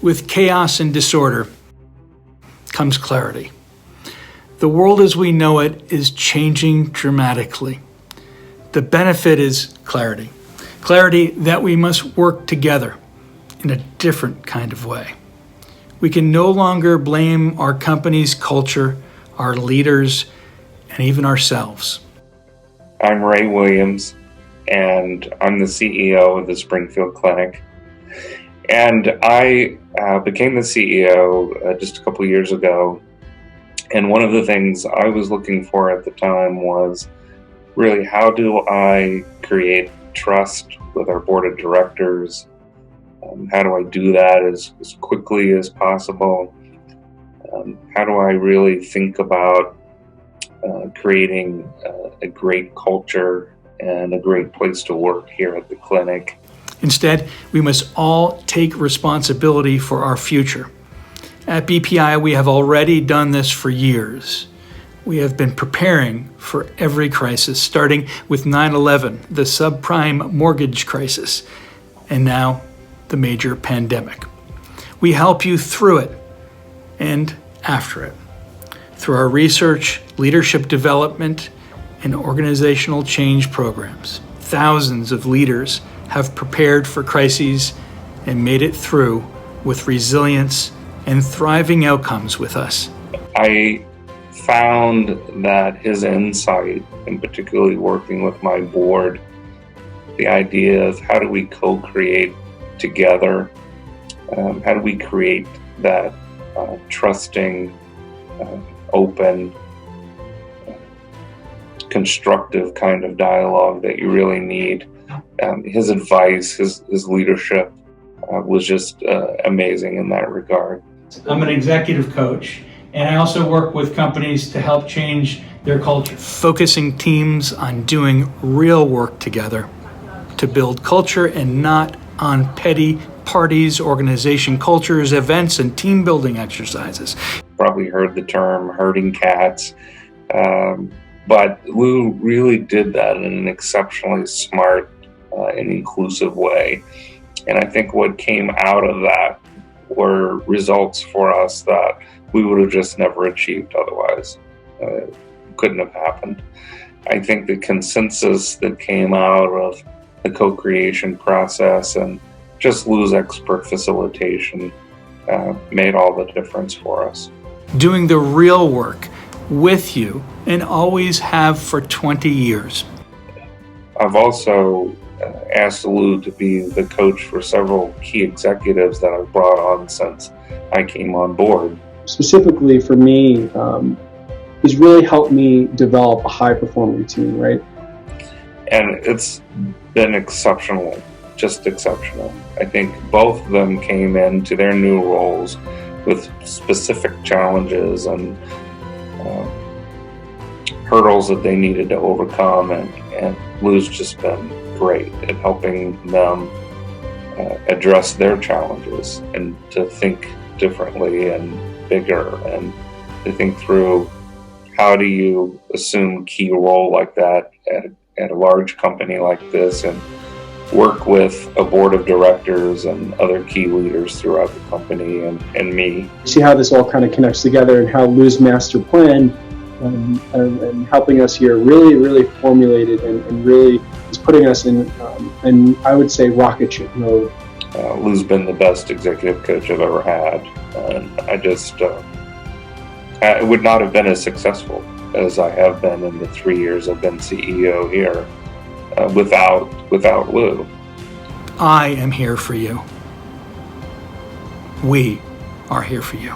With chaos and disorder comes clarity. The world as we know it is changing dramatically. The benefit is clarity. Clarity that we must work together in a different kind of way. We can no longer blame our company's culture, our leaders, and even ourselves. I'm Ray Williams, and I'm the CEO of the Springfield Clinic. And I became the CEO just a couple years ago. And one of the things I was looking for at the time was really, how do I create trust with our board of directors? How do I do that as quickly as possible? How do I really think about creating a great culture and a great place to work here at the clinic? Instead, we must all take responsibility for our future. At BPI, we have already done this for years. We have been preparing for every crisis, starting with 9/11, the subprime mortgage crisis, and now the major pandemic. We help you through it and after it, through our research, leadership development, and organizational change programs. Thousands of leaders have prepared for crises and made it through with resilience and thriving outcomes with us. I found that his insight, and particularly working with my board, the idea of how do we co-create together, how do we create that trusting, open, constructive kind of dialogue that you really need. His advice, his leadership was just amazing in that regard. I'm an executive coach, and I also work with companies to help change their culture, focusing teams on doing real work together to build culture and not on petty parties, organization cultures, events, and team building exercises. Probably heard the term herding cats, but Lou really did that in an exceptionally smart and inclusive way. And I think what came out of that were results for us that we would have just never achieved otherwise. Couldn't have happened. I think the consensus that came out of the co-creation process and just Lou's expert facilitation made all the difference for us. Doing the real work with you and always have for 20 years. I've also asked Lou to be the coach for several key executives that I've brought on since I came on board. Specifically for me, he's really helped me develop a high-performing team, right? And it's been exceptional, just exceptional. I think both of them came into their new roles with specific challenges and hurdles that they needed to overcome, and Lou's just been great at helping them address their challenges and to think differently and bigger, and to think through how do you assume a key role like that at a large company like this and work with a board of directors and other key leaders throughout the company and me. See how this all kind of connects together and how Lou's master plan and helping us here really formulated and really is putting us in, and I would say, rocket ship mode. Lou's been the best executive coach I've ever had, and I would not have been as successful as I have been in the 3 years I've been CEO here without Lou. I am here for you. We are here for you.